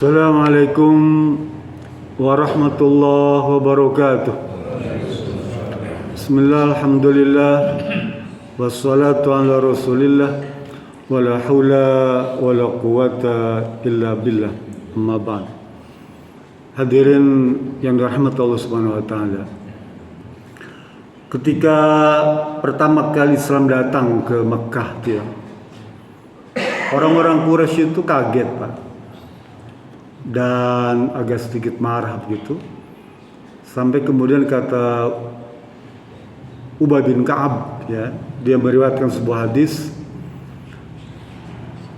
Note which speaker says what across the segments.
Speaker 1: Assalamualaikum warahmatullahi wabarakatuh. Bismillah, alhamdulillah, wassalatu ala rasulillah, wala hawla wala quwata illa billah, amma ba'd. Hadirin yang dirahmati Allah subhanahu wa ta'ala, ketika pertama kali Islam datang ke Mekah, orang-orang Quraisy itu kaget, Pak, dan agak sedikit marah begitu, sampai kemudian kata Ubay bin Ka'ab, dia meriwayatkan sebuah hadis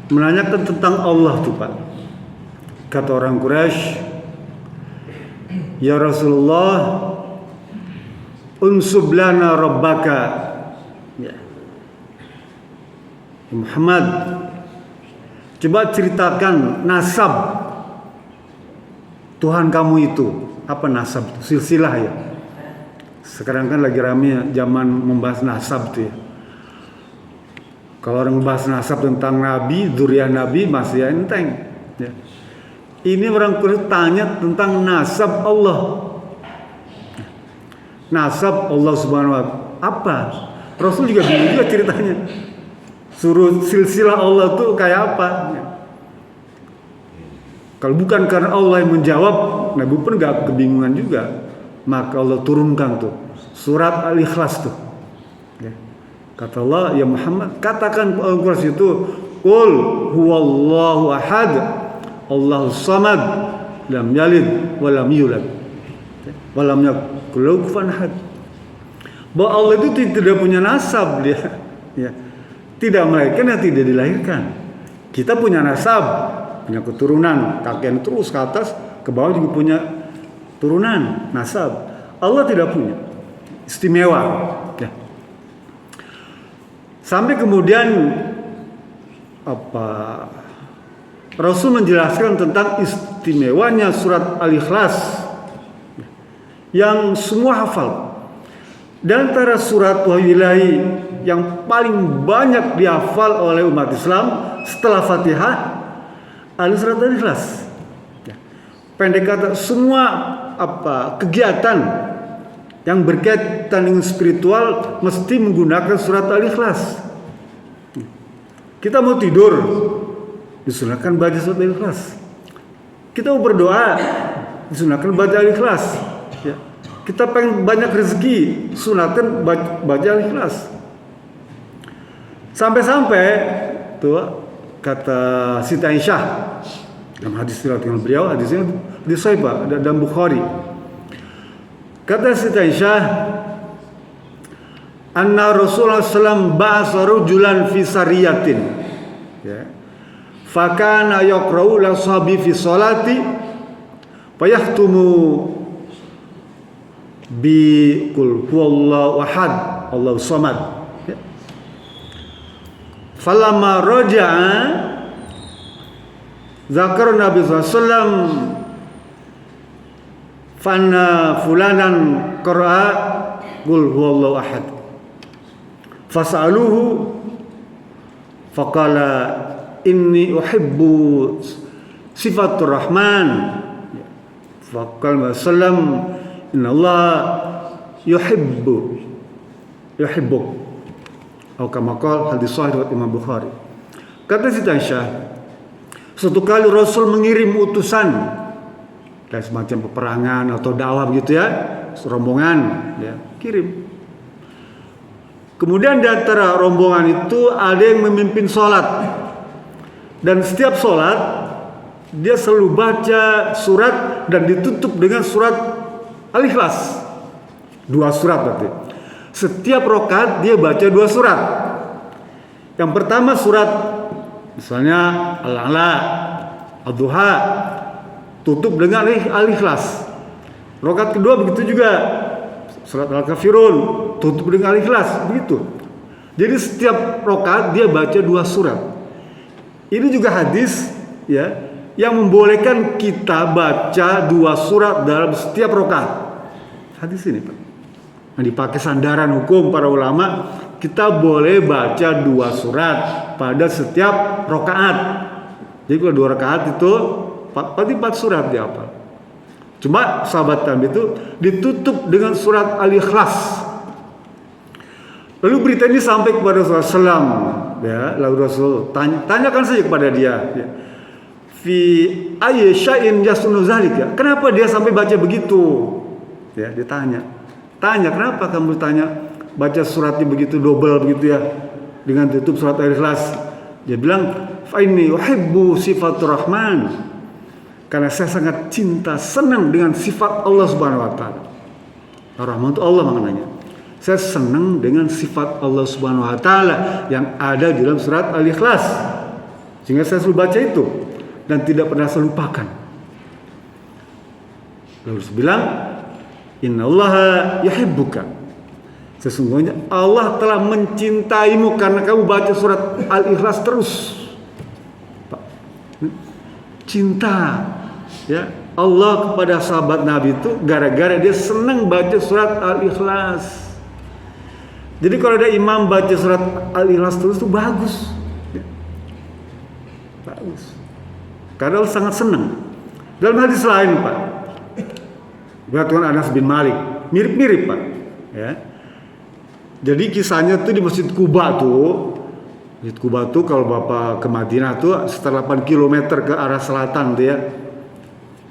Speaker 1: menanyakan tentang Allah tuh, Pak. Kata orang Quraisy, ya Rasulullah, unsub lana rabbaka, ya Muhammad, coba ceritakan nasab Tuhan kamu itu. Apa nasab? Silsilah ya. Sekarang kan lagi rame zaman membahas nasab tuh ya. Kalau orang membahas nasab tentang Nabi, dzurriyyah Nabi masih enteng ya. Ini orang Quraisy tanya tentang nasab Allah. Nasab Allah subhanahu wa ta'ala apa? Rasul juga bingung juga ceritanya. Suruh silsilah Allah tuh kayak apa? Kalau bukan karena Allah yang menjawab, Nabi pun gak kebingungan juga. Maka Allah turunkan tuh surat Al-Ikhlas tuh ya. Kata Allah, ya Muhammad, katakan Al-Ikhlas itu, qul huwallahu ahad, Allahu samad, lam yalid walam yulad walam yakul lahu kufuwan ahad. Bahwa Allah itu tidak punya nasab dia ya. Tidak melahirkan dan tidak dilahirkan. Kita punya nasab, punya keturunan, kakek terus ke atas, ke bawah juga punya turunan, nasab. Allah tidak punya, istimewa ya. Sampai kemudian Rasul menjelaskan tentang istimewanya surat Al-Ikhlas yang semua hafal. Dan antara surat wahyu ilahi yang paling banyak dihafal oleh umat Islam setelah Fatihah, surat Al-Ikhlas. Pendek kata, semua kegiatan yang berkaitan dengan spiritual mesti menggunakan surat Al-Ikhlas. Kita mau tidur, disunahkan baca surat Al-Ikhlas. Kita mau berdoa, disunahkan baca Al-Ikhlas. Ya. Kita pengen banyak rezeki, sunahkan baca Al-Ikhlas. Sampai-sampai tuh kata Siti Aisyah dalam hadis riwayat dengan beliau, hadisnya di Sahih dan Bukhari. Kata Siti Aisyah, anna Rasulullah sallallahu ba'asa rajulan fi sariyatin ya, fakana yaqra'u la sahabi fi sholati fayahtumu bi qul huwallahu ahad Allahu samad ya. Falamma raja'a zakar Nabi SAW fanna fulanan qara'a qul huwallahu ahad fas'aluhu faqala inni uhibbu sifatur rahman faqala sallam innallaha yuhibbuk atau kama qala hadis sahih riwayat Imam Bukhari. Kata Siti Aisyah, suatu kali Rasul mengirim utusan kayak semacam peperangan atau dakwah gitu ya, rombongan ya, kirim. Kemudian di antara rombongan itu ada yang memimpin sholat, dan setiap sholat dia selalu baca surat dan ditutup dengan surat Al-Ikhlas, 2 surat berarti. Setiap rakaat dia baca 2 surat. Yang pertama surat misalnya Al-A'la, Ad-Duha, tutup dengan Al-Ikhlas. Rakaat kedua begitu juga, surat Al-Kafirun, tutup dengan Al-Ikhlas, begitu. Jadi setiap rakaat dia baca 2 surat. Ini juga hadis ya, yang membolehkan kita baca 2 surat dalam setiap rakaat. Hadis ini, Pak, yang dipakai sandaran hukum para ulama, kita boleh baca 2 surat pada setiap rakaat. Jadi kalau 2 rakaat itu Berarti 4 surat dia hafal. Cuma sahabat Nabi itu ditutup dengan surat Al-Ikhlas. Lalu berita ini sampai kepada Rasulullah SAW, ya. Lalu Rasul tanyakan saja kepada dia, ya. Fi ayyi syai'in yasunu zalika. Kenapa dia sampai baca begitu? Ya, ditanya. Tanya, kenapa kamu tanya baca suratnya begitu double begitu ya, dengan tutup surat Al-Ikhlas? Dia bilang, fa inni uhibbu sifatur rahman. Karena saya sangat cinta, senang dengan sifat Allah Subhanahu wa taala. Ar-Rahman itu Allah maknanya. Saya senang dengan sifat Allah Subhanahu wa taala yang ada di dalam surat Al-Ikhlas. Sehingga saya selalu baca itu dan tidak pernah saya lupakan. Lalu saya bilang, innallaha yuhibbuka. Sesungguhnya Allah telah mencintaimu karena kamu baca surat Al-Ikhlas terus. Cinta, ya, Allah kepada sahabat Nabi itu gara-gara dia senang baca surat Al-Ikhlas. Jadi kalau ada imam baca surat Al-Ikhlas terus itu bagus, ya. Bagus. Karena Allah sangat senang. Dalam hadis lain, Pak, berkatakan Anas bin Malik, mirip-mirip, Pak, ya. Jadi kisahnya tuh di Masjid Quba tuh. Masjid Quba tuh kalau Bapak ke Madinah tuh sekitar 8 km ke arah selatan tuh ya.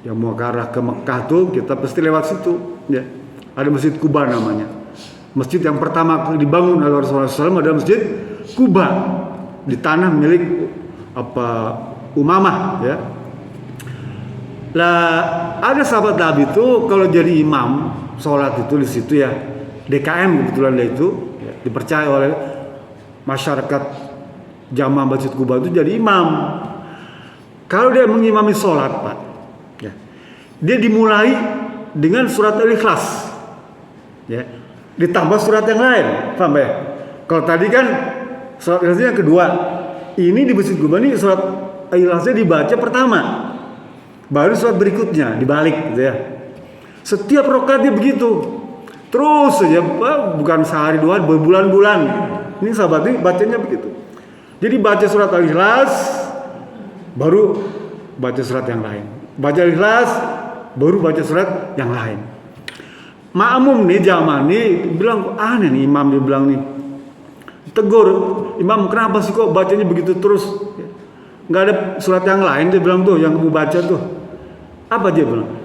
Speaker 1: Yang mau ke arah ke Mekah tuh kita pasti lewat situ, ya. Ada Masjid Quba namanya. Masjid yang pertama dibangun oleh Rasulullah SAW adalah Masjid Quba di tanah milik Umamah, ya. Lah ada sahabat Nabi itu kalau jadi imam sholat itu di situ ya, DKM kebetulan dia itu ya, dipercaya oleh masyarakat jamaah Masjid Quba itu jadi imam. Kalau dia mengimami sholat, Pak, ya, dia dimulai dengan surat Al-Ikhlas, ya, ditambah surat yang lain, paham ya? Kalau tadi kan surat Al-Ikhlas yang kedua, ini di Masjid Quba ini surat Al-Ikhlasnya dibaca pertama, baru surat berikutnya dibalik, gitu ya. Setiap rakaatnya begitu. Terus saja, bukan sehari dua, berbulan-bulan. Ini sahabat ini bacanya begitu. Jadi baca surat Al-Ikhlas, baru baca surat yang lain. Baca Al-Ikhlas, baru baca surat yang lain. Makmum nih zaman nih bilang aneh nih, imam dia bilang nih, tegur, imam kenapa sih kok bacanya begitu terus? Nggak ada surat yang lain, dia bilang tuh yang kamu baca tuh. Apa dia bilang?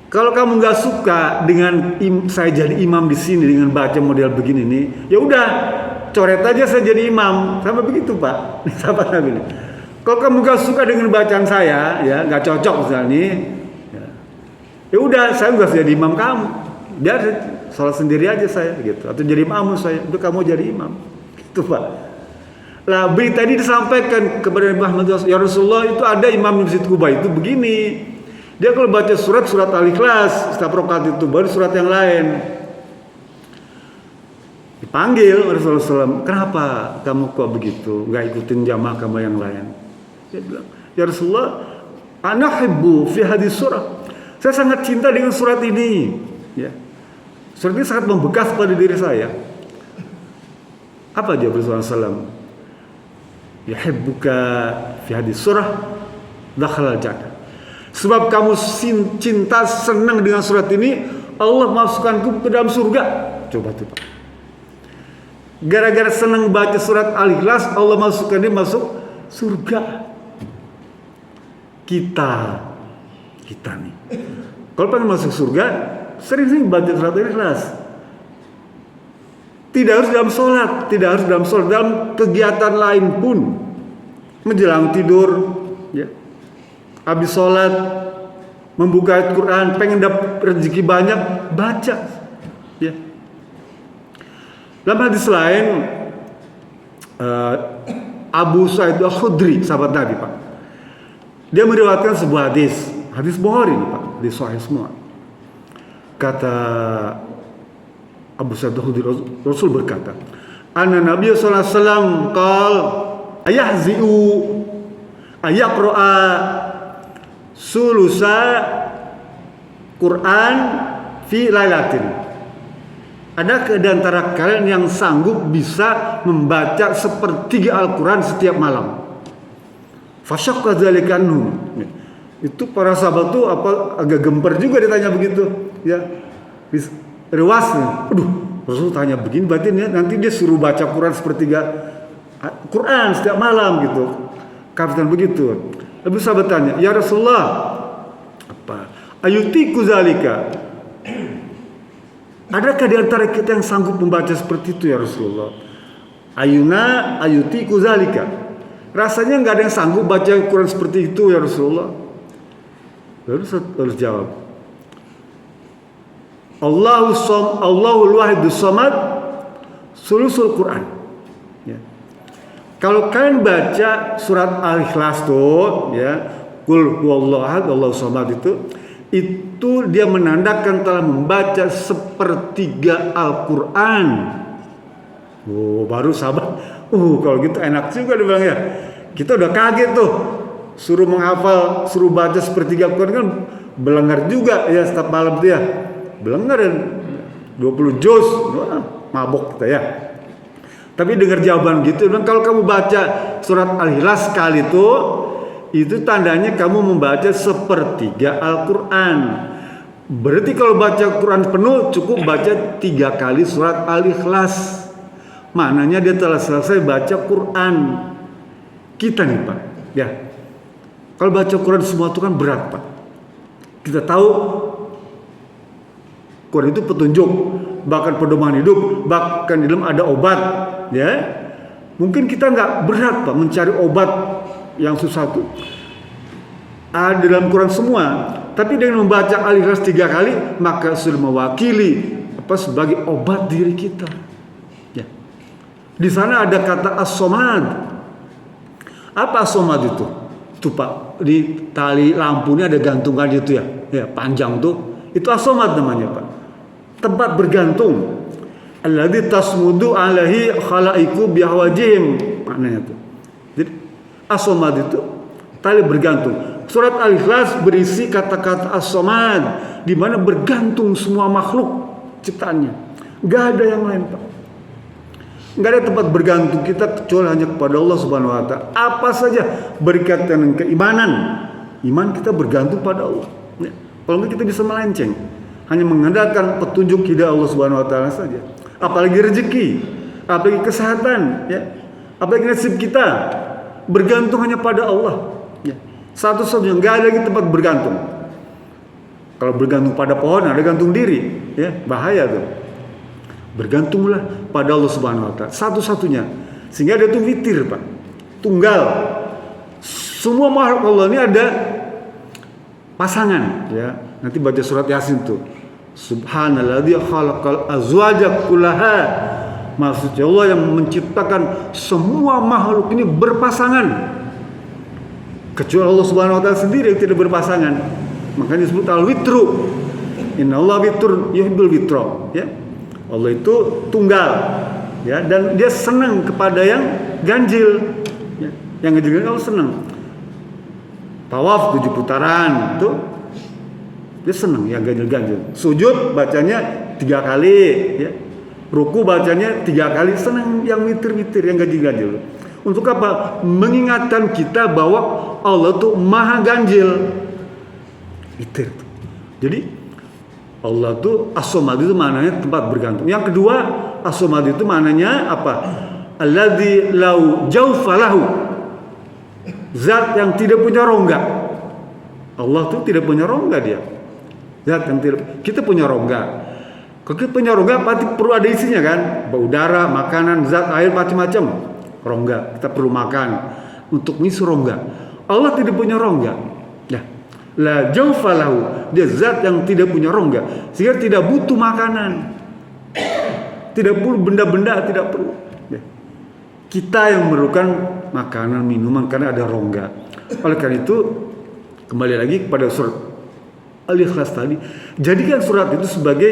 Speaker 1: Kalau kamu nggak suka dengan saya jadi imam di sini dengan baca model begini nih, ya udah coret aja saya jadi imam. Sama begitu, Pak. Sahabat Nabi. Kalau kamu nggak suka dengan bacaan saya, ya nggak cocok misalnya nih, ya udah saya nggak jadi imam kamu. Biar sholat sendiri aja saya gitu. Atau jadi imam saya. Udah kamu jadi imam. Gitu, Pak. Lah berita ini disampaikan kepada Nabi Muhammad, ya Rasulullah, itu ada imam di Masjid Quba itu begini. Dia kalau baca surat Al-Ikhlas setiap rakaat itu baru surat yang lain. Dipanggil Rasulullah SAW, kenapa kamu kok begitu? Gak ikutin jamaah kamu yang lain? Dia bilang, ya Rasulullah, ana hibbu fi hadis surah. Saya sangat cinta dengan surat ini. Ya. Surat ini sangat membekas pada diri saya. Apa dia Rasulullah SAW? Yuhibbuka fi hadis surah dakhala jannah. Sebab kamu cinta, senang dengan surat ini, Allah masukkanku ke dalam surga. Coba tuh, Pak. Gara-gara senang baca surat Al-Ikhlas, Allah masukkan dia masuk surga. Kita nih, kalau pengen masuk surga, sering-sering baca surat Al-Ikhlas. Tidak harus dalam sholat, dalam kegiatan lain pun, menjelang tidur, ya. Habis sholat, membuka Al-Quran, pengen dapat rezeki banyak, baca, ya. Dalam hadis lain, Abu Sa'id Al-Khudri, sahabat Nabi, Pak, dia meriwayatkan sebuah hadis Bukhari, Pak, di Sahih semua. Kata Abu Sa'id Al-Khudri, Rasul berkata, Anna Nabi sallallahu alaihi wasallam qala ayahzi'u ayaqra'a sulusa Quran fi lailatin. Ada di antara kalian yang sanggup bisa membaca sepertiga Al-Quran setiap malam. Fasyaqqa dzalika anhum. Itu para sahabat tuh agak gemper juga ditanya begitu, ya. Rewas nih. Aduh, Rasul tanya begini, berarti nanti dia suruh baca Quran sepertiga Quran setiap malam gitu. Katakan begitu. Lalu sahabat tanya, "Ya Rasulullah, ayutiku zalika? Adakah di antara kita yang sanggup membaca seperti itu ya Rasulullah?" Ayuna ayutiku zalika. Rasanya nggak ada yang sanggup baca Quran seperti itu ya Rasulullah. Lalu harus jawab, Allahul Wahidus Samad sulusul Quran. Ya. Kalau kalian baca surat Al-Ikhlas tuh, ya, Qul huwallahu ahad, Allahus samad itu dia menandakan telah membaca sepertiga Al-Quran. Oh, baru sahabat. Kalau gitu enak juga dia bilang ya. Kita udah kaget tuh. Suruh menghafal, suruh baca sepertiga Al-Quran kan belengar juga ya setiap malam tuh ya. Belengar dan 20 juz. Wah, mabok kita ya. Tapi dengar jawaban gitu, dan kalau kamu baca surat Al-Ikhlas sekali itu tandanya kamu membaca sepertiga Al-Quran. Berarti kalau baca Quran penuh cukup baca 3 kali surat Al-Ikhlas. Maknanya dia telah selesai baca Quran. Kita nih Pak, ya. Kalau baca Quran semua itu kan berat Pak. Kita tahu Quran itu petunjuk, bahkan pedoman hidup, bahkan di dalam ada obat, ya. Mungkin kita nggak berat Pak mencari obat yang susah itu. Ada dalam Quran semua, tapi dengan membaca Al-Ikhlas 3 kali maka sudah mewakili sebagai obat diri kita. Ya. Di sana ada kata as-somad. Apa as-somad itu? Tuh Pak, di tali lampu ini ada gantungan itu ya, panjang tuh. Itu as-somad namanya Pak. Tempat bergantung. Alladzi tasmudu alaihi khalaiqu bihawajihim. Maknanya itu. Jadi as-somad itu tali bergantung. Surat Al-Ikhlas berisi kata-kata as-somad, di mana bergantung semua makhluk ciptaannya. Gak ada yang lain Pak. Gak ada tempat bergantung kita kecuali hanya kepada Allah Subhanahu Wa Taala. Apa saja berkaitan dengan keimanan, iman kita bergantung pada Allah. Ya. Kalau enggak kita bisa melenceng, hanya mengandalkan petunjuk hidayah Allah Subhanahu Wa Taala saja. Apalagi rezeki, apalagi kesehatan, ya, apalagi nasib kita bergantung hanya pada Allah. Ya. Satu-satunya, nggak ada lagi tempat bergantung. Kalau bergantung pada pohon, ada gantung diri, ya, bahaya tuh. Bergantunglah pada Allah Subhanahu Wa Taala, satu-satunya. Sehingga dia tuh witir Pak, tunggal. Semua makhluk Allah ini ada pasangan, ya. Nanti baca surat Yasin tuh. Subhanalladzi khalaqal azwaja kullaha. Maksudnya Allah yang menciptakan semua makhluk ini berpasangan. Kecuali Allah Subhanahu Wa Taala sendiri yang tidak berpasangan. Makanya disebut al-witru. Innallaha witrun yuhibbul witra, ya. Allah itu tunggal, ya, dan dia senang kepada yang ganjil, ya. Yang ganjil Allah senang. Tawaf 7 putaran itu dia senang yang ganjil-ganjil. Sujud bacanya 3 kali, ya. Ruku bacanya 3 kali, senang yang witir-witir, yang ganjil-ganjil. Untuk apa? Mengingatkan kita bahwa Allah itu maha ganjil. Witir. Jadi Allah itu as-somad itu maknanya tempat bergantung. Yang kedua, as-somad itu maknanya apa? Alladzi lau jaufalahu. Zat yang tidak punya rongga. Allah itu tidak punya rongga dia. Zat yang tidak, kita punya rongga. Kalau kita punya rongga pasti perlu ada isinya kan? Udara, makanan, zat, air, macam-macam. Rongga, kita perlu makan untuk mengisi rongga. Allah tidak punya rongga. Ya. La jaufalahu, dia zat yang tidak punya rongga, sehingga tidak butuh makanan, tidak perlu benda-benda, tidak perlu. Ya. Kita yang memerlukan makanan, minuman karena ada rongga. Oleh karena itu, kembali lagi kepada surat Al-Ikhlas tadi, jadikan surat itu sebagai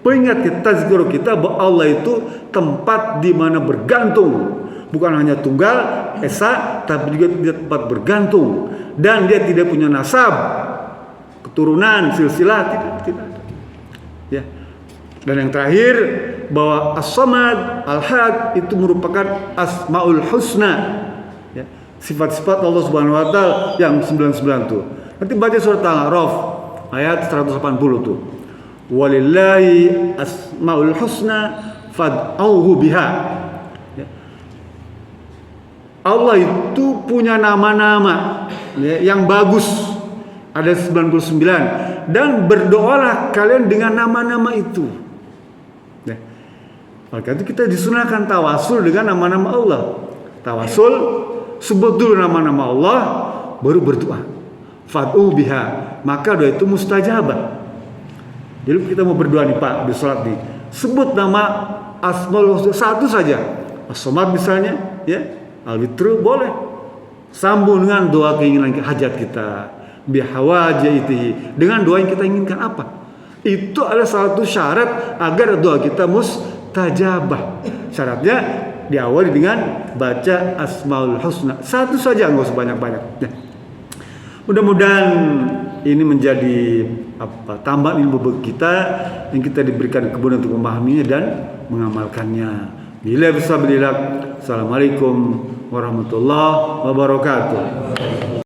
Speaker 1: pengingat kita, tazkirah kita bahwa Allah itu tempat di mana bergantung. Bukan hanya tunggal, esa, tapi juga dia tempat bergantung. Dan dia tidak punya nasab, keturunan, silsilah, tidak ada. Ya. Dan yang terakhir, bahwa As-Samad, Al-Had itu merupakan Asmaul Husna. Ya. Sifat-sifat Allah Subhanahu Wa Taala yang 99 itu. Nanti baca surat Al-A'raf ayat 180 tuh. Walillahi asmaul husna fad'auhu biha. Ya. Allah itu punya nama-nama ya, yang bagus. Ada 99 dan berdoalah kalian dengan nama-nama itu. Ya. Maka itu kita disunahkan tawasul dengan nama-nama Allah. Tawasul, sebut dulu nama-nama Allah, baru berdoa. Fad'u biha, maka doa itu mustajabah. Jadi kita mau berdoa nih Pak, di sholat nih, sebut nama Asmaul Husna satu saja, As-Somad misalnya, ya, Al-Witru boleh. Sambung dengan doa keinginan hajat kita, bihawajaitihi, dengan doa yang kita inginkan apa. Itu adalah satu syarat agar doa kita mustajabah. Syaratnya diawali dengan baca Asmaul Husna satu saja, nggak usah banyak-banyak. Ya. Mudah-mudahan ini menjadi tambahan ilmu bagi kita yang kita diberikan kemudahan untuk memahaminya dan mengamalkannya. Bila bisa belilah. Assalamualaikum warahmatullahi wabarakatuh.